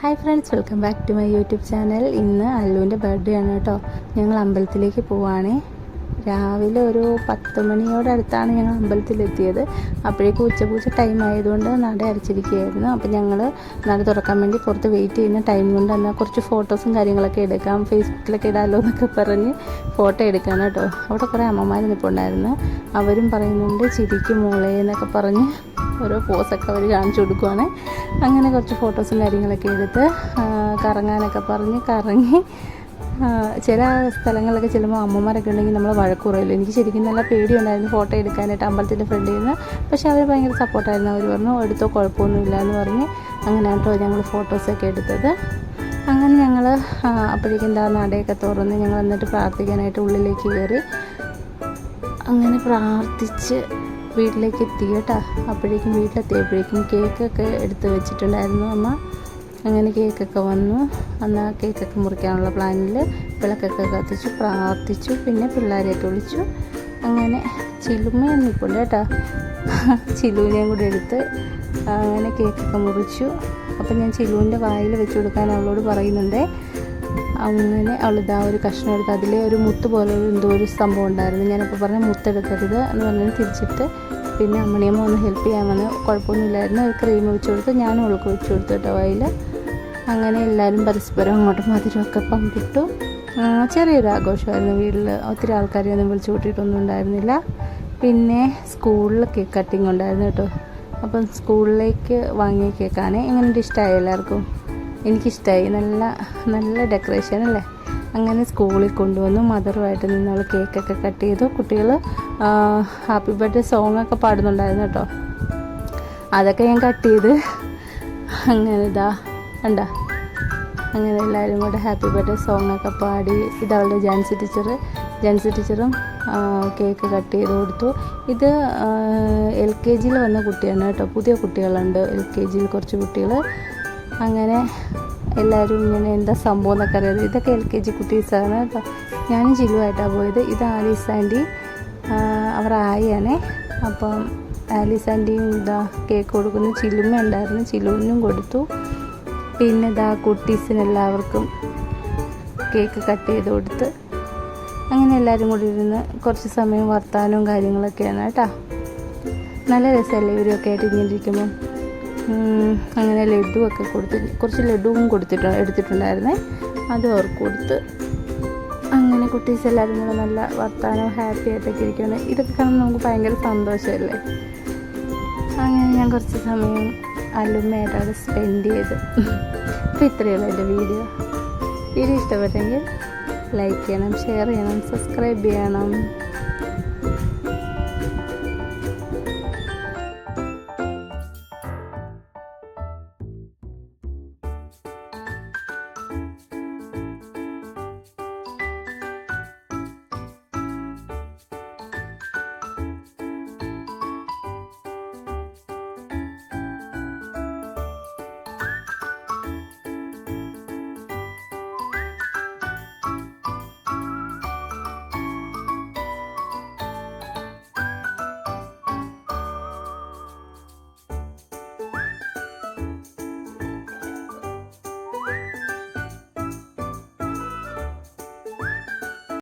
Hi friends, welcome back to my YouTube channel. ഇന്ന് അല്ലുവിൻ്റെ birthday ആണ് കേട്ടോ. ഞങ്ങൾ അമ്പലത്തിലേക്ക് പോവുകയാണ്. രാവിലെ ഒരു 10 മണിയോടടുത്താണ് ഞങ്ങൾ അമ്പലത്തിലെത്തിയത്. അപ്പോഴേക്കും ഉച്ചപൂജ ടൈം ആയതുകൊണ്ട് നട അടച്ചിരിക്കുകയായിരുന്നു. അപ്പോൾ ഞങ്ങൾ നട തുറക്കാൻ വേണ്ടി പുറത്ത് വെയിറ്റ് ചെയ്യുന്ന ടൈം കൊണ്ട് എന്നാൽ കുറച്ച് ഫോട്ടോസും കാര്യങ്ങളൊക്കെ എടുക്കാം, ഫേസ്ബുക്കിലൊക്കെ ഇടാമല്ലോ എന്നൊക്കെ പറഞ്ഞ് ഫോട്ടോ എടുക്കാൻ കേട്ടോ. അവിടെ കുറേ അമ്മമാർ നിൽപ്പുണ്ടായിരുന്നു. അവരും പറയുന്നുണ്ട് ചിരിക്കും മോളെ എന്നൊക്കെ പറഞ്ഞ് ഓരോ പോസൊക്കെ അവർ കാണിച്ചു കൊടുക്കുവാണ്. അങ്ങനെ കുറച്ച് ഫോട്ടോസും കാര്യങ്ങളൊക്കെ എടുത്ത് കറങ്ങാനൊക്കെ പറഞ്ഞ് കറങ്ങി. ചില സ്ഥലങ്ങളിലൊക്കെ ചെല്ലുമ്പോൾ അമ്മമാരൊക്കെ ഉണ്ടെങ്കിൽ നമ്മൾ വഴക്കുറയില്ല. എനിക്ക് ശരിക്കും നല്ല പേടിയുണ്ടായിരുന്നു ഫോട്ടോ എടുക്കാനായിട്ട് അമ്പലത്തിൻ്റെ ഫ്രണ്ടിൽ നിന്ന്. പക്ഷേ അവർ ഭയങ്കര സപ്പോർട്ടായിരുന്നു. അവർ പറഞ്ഞു എടുത്തോ, കുഴപ്പമൊന്നുമില്ല എന്ന് പറഞ്ഞ്. അങ്ങനെ കേട്ടോ ഞങ്ങൾ ഫോട്ടോസൊക്കെ എടുത്തത്. അങ്ങനെ ഞങ്ങൾ അപ്പോഴേക്കും നടയൊക്കെ തുറന്ന് ഞങ്ങൾ എന്നിട്ട് പ്രാർത്ഥിക്കാനായിട്ട് ഉള്ളിലേക്ക് കയറി. അങ്ങനെ പ്രാർത്ഥിച്ച് വീട്ടിലേക്ക് എത്തി കേട്ടോ. അപ്പോഴേക്കും വീട്ടിലെത്തിയപ്പോഴേക്കും കേക്കൊക്കെ എടുത്ത് വെച്ചിട്ടുണ്ടായിരുന്നു അമ്മ. അങ്ങനെ കേക്കൊക്കെ വന്നു. അന്ന് ആ കേക്കൊക്കെ മുറിക്കാനുള്ള പ്ലാനിൽ വിളക്കൊക്കെ കത്തിച്ചു, പ്രാർത്ഥിച്ചു. പിന്നെ പിള്ളേരെയൊക്കെ വിളിച്ചു. അങ്ങനെ ചിലുമയൊന്നും ഇപ്പോൾ കേട്ടോ, ചിലുവിനെയും കൂടെ എടുത്ത് അങ്ങനെ കേക്കൊക്കെ മുറിച്ചു. അപ്പം ഞാൻ ചിലുവിൻ്റെ വായിൽ വെച്ച് കൊടുക്കാൻ അവളോട് പറയുന്നുണ്ട്. അങ്ങനെ അവളിതാ ഒരു കഷ്ണം എടുത്ത് അതിൽ ഒരു മുത്ത് പോലെ എന്തോ ഒരു സംഭവം ഉണ്ടായിരുന്നു. ഞാനിപ്പോൾ പറഞ്ഞ മുത്തെടുക്കരുത് എന്ന് പറഞ്ഞ് തിരിച്ചിട്ട് പിന്നെ അമ്മണിയമ്മ ഒന്ന് ഹെൽപ്പ് ചെയ്യാൻ വന്ന്. കുഴപ്പമൊന്നുമില്ലായിരുന്നു. ഒരു ക്രീം വെച്ച് കൊടുത്ത് ഞാനും അവൾക്ക് വെച്ച് കൊടുത്തു കേട്ടോ വായിൽ. അങ്ങനെ എല്ലാവരും പരസ്പരം അങ്ങോട്ടും മധുരമൊക്കെ പങ്കിട്ടു. ചെറിയൊരു ആഘോഷമായിരുന്നു. വീട്ടിൽ ഒത്തിരി ആൾക്കാരെയൊന്നും വിളിച്ചു കൂട്ടിയിട്ടൊന്നും ഉണ്ടായിരുന്നില്ല. പിന്നെ സ്കൂളിൽ കേക്ക് കട്ടിങ് ഉണ്ടായിരുന്നു കേട്ടോ. അപ്പം സ്കൂളിലേക്ക് വാങ്ങിയ കേക്കാണ്. എങ്ങനെ ഇഷ്ടമായി എല്ലാവർക്കും? എനിക്കിഷ്ടമായി. നല്ല നല്ല ഡെക്കറേഷൻ അല്ലേ. അങ്ങനെ സ്കൂളിൽ കൊണ്ടുവന്നു. മദറുമായിട്ട് നിന്ന് അവൾ കേക്കൊക്കെ കട്ട് ചെയ്തു. കുട്ടികൾ ഹാപ്പി ബർത്ത്ഡേ സോങ്ങൊക്കെ പാടുന്നുണ്ടായിരുന്നു കേട്ടോ. അതൊക്കെ ഞാൻ കട്ട് ചെയ്ത് അങ്ങനെ ഇതാ കണ്ട. അങ്ങനെ എല്ലാവരും കൂടെ ഹാപ്പി ബർത്ത്ഡേ സോങ്ങൊക്കെ പാടി. ഇതവളുടെ ജാൻസി ടീച്ചറും കേക്ക് കട്ട് ചെയ്ത് കൊടുത്തു. ഇത് LKG വന്ന കുട്ടിയാണ് കേട്ടോ. പുതിയ കുട്ടികളുണ്ട് LKG കുറച്ച് കുട്ടികൾ. അങ്ങനെ എല്ലാവരും ഇങ്ങനെ എന്താ സംഭവം എന്നൊക്കെ അറിയാതെ. ഇതൊക്കെ LKG കുട്ടീസാണ് കേട്ടോ. ഞാനും ചിലുവായിട്ടാണ് പോയത്. ഇത് ആലീസ് ആൻറ്റി, അവർ ആയിയാണേ. അപ്പം ആലീസ് ആൻറ്റിയും ഇതാ കേക്ക് കൊടുക്കുന്നു. ചിലുമ ഉണ്ടായിരുന്നു, ചിലുവിനും കൊടുത്തു. പിന്നെ ഇതാ കുട്ടീസിനെല്ലാവർക്കും കേക്ക് കട്ട് ചെയ്ത് കൊടുത്ത്. അങ്ങനെ എല്ലാവരും കൂടി ഇരുന്ന് കുറച്ച് സമയം വർത്താനവും കാര്യങ്ങളൊക്കെയാണ് കേട്ടോ. നല്ല രസമല്ലേ ഇവരൊക്കെ ആയിട്ട് ഇരിക്കുമ്പം. അങ്ങനെ ലഡുവൊക്കെ കൊടുത്ത്, കുറച്ച് ലഡുവും എടുത്തിട്ടുണ്ടായിരുന്നേ. അതും അവർക്ക് കൊടുത്ത്. അങ്ങനെ കുട്ടീസ് എല്ലാവരും കൂടെ നല്ല വർത്താനവും ഹാപ്പി ആയിട്ടൊക്കെ ഇരിക്കുകയാണ്. ഇതൊക്കെ കാണുമ്പോൾ നമുക്ക് ഭയങ്കര സന്തോഷമല്ലേ. അങ്ങനെ ഞാൻ കുറച്ച് സമയം അല്ലുമ്മയായിട്ട് അവിടെ സ്പെൻഡ് ചെയ്ത്. അപ്പോൾ ഇത്രയുള്ള എൻ്റെ വീഡിയോ ഇഷ്ടപ്പെട്ടെങ്കിൽ ലൈക്ക് ചെയ്യണം, ഷെയർ ചെയ്യണം, സബ്സ്ക്രൈബ് ചെയ്യണം.